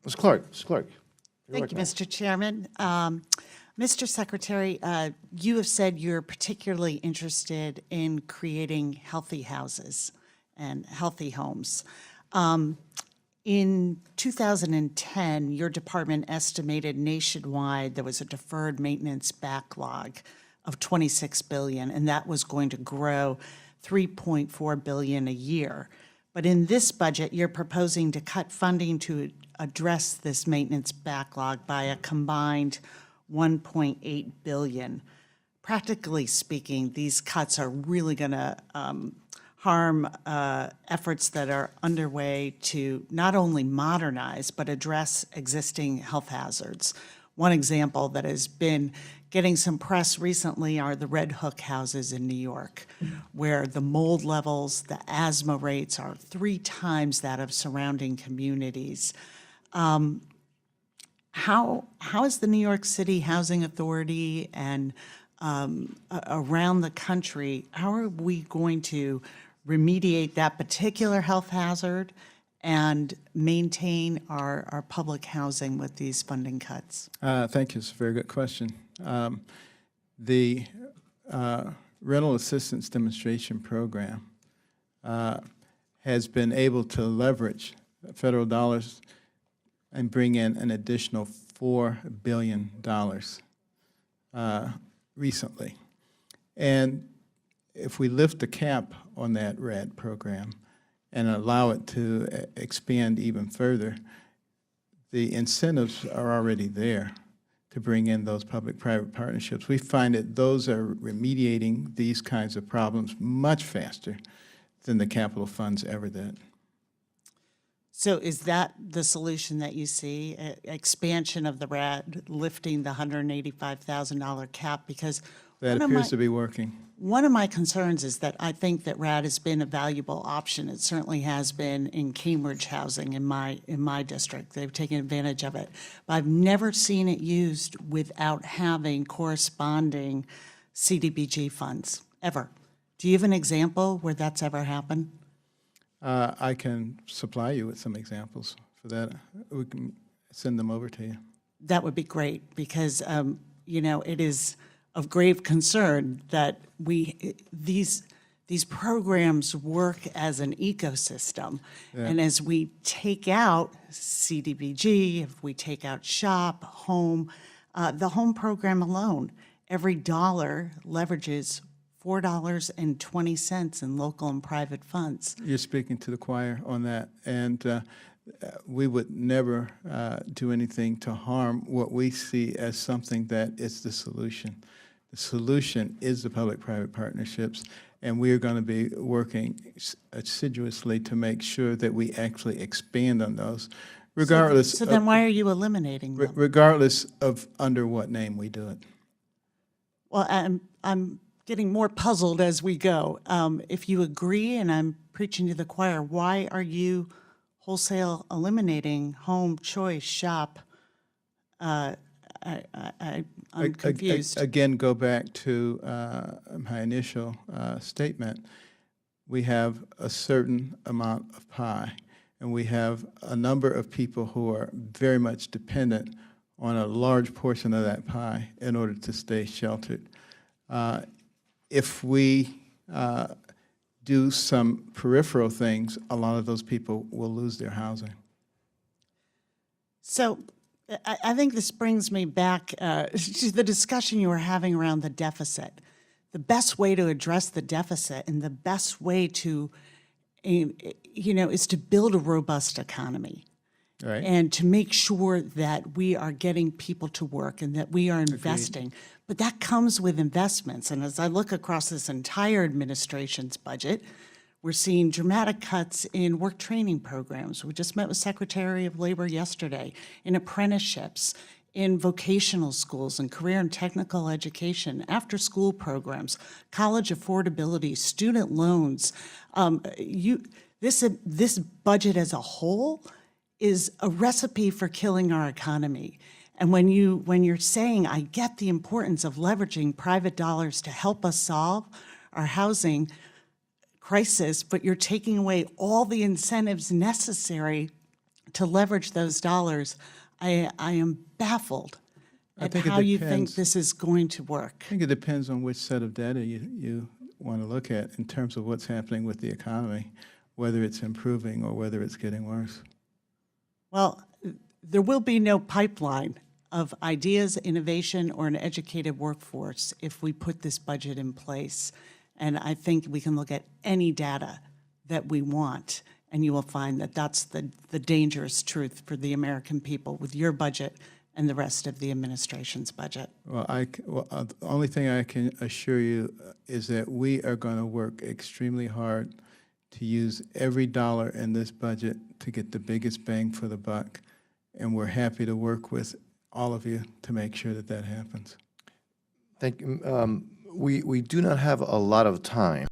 Ms. Clark, Ms. Clark. Thank you, Mr. Chairman. Mr. Secretary, you have said you're particularly interested in creating healthy houses and healthy homes. In 2010, your department estimated nationwide there was a deferred maintenance backlog of $26 billion, and that was going to grow $3.4 billion a year. But in this budget, you're proposing to cut funding to address this maintenance backlog by a combined $1.8 billion. Practically speaking, these cuts are really going to harm efforts that are underway to not only modernize, but address existing health hazards. One example that has been getting some press recently are the Red Hook houses in New York, where the mold levels, the asthma rates are 3 times that of surrounding communities. How is the New York City Housing Authority and around the country, how are we going to remediate that particular health hazard and maintain our public housing with these funding cuts? Thank you. It's a very good question. The Rental Assistance Demonstration Program has been able to leverage federal dollars and bring in an additional $4 billion recently. And if we lift the cap on that RAD program and allow it to expand even further, the incentives are already there to bring in those public-private partnerships. We find that those are remediating these kinds of problems much faster than the capital funds ever did. So is that the solution that you see, expansion of the RAD, lifting the $185,000 cap? Because that appears to be working. One of my concerns is that I think that RAD has been a valuable option. It certainly has been in Cambridge housing in my district. They've taken advantage of it. But I've never seen it used without having corresponding CDBG funds, ever. Do you have an example where that's ever happened? I can supply you with some examples for that. We can send them over to you. That would be great, because you know, it is of grave concern that these programs work as an ecosystem. Yeah. And as we take out CDBG, if we take out SHOP, home, the home program alone, every dollar leverages $4.20 in local and private funds. You're speaking to the choir on that, and we would never do anything to harm what we see as something that is the solution. The solution is the public-private partnerships, and we are going to be working assiduously to make sure that we actually expand on those, regardless. So then why are you eliminating them? Regardless of under what name we do it. Well, I'm getting more puzzled as we go. If you agree, and I'm preaching to the choir, why are you wholesale eliminating home, choice, SHOP? I'm confused. Again, go back to my initial statement. We have a certain amount of pie, and we have a number of people who are very much dependent on a large portion of that pie in order to stay sheltered. If we do some peripheral things, a lot of those people will lose their housing. So I think this brings me back to the discussion you were having around the deficit. The best way to address the deficit and the best way to, you know, is to build a robust economy. Right. And to make sure that we are getting people to work and that we are investing. Agreed. But that comes with investments. And as I look across this entire administration's budget, we're seeing dramatic cuts in work training programs. We just met with Secretary of Labor yesterday, in apprenticeships, in vocational schools and career and technical education, after-school programs, college affordability, student loans. This budget as a whole is a recipe for killing our economy. And when you're saying, I get the importance of leveraging private dollars to help us solve our housing crisis, but you're taking away all the incentives necessary to leverage those dollars, I am baffled at think it how you think depends. this is going to work. I think it depends on which set of data you want to look at in terms of what's happening with the economy, whether it's improving or whether it's getting worse. Well, there will be no pipeline of ideas, innovation, or an educated workforce if we put this budget in place. And I think we can look at any data that we want, and you will find that that's the dangerous truth for the American people with your budget and the rest of the administration's budget. Well, the only thing I can assure you is that we are going to work extremely hard to use every dollar in this budget to get the biggest bang for the buck, and we're happy to work with all of you to make sure that that happens. Thank you. We do not have a lot of time.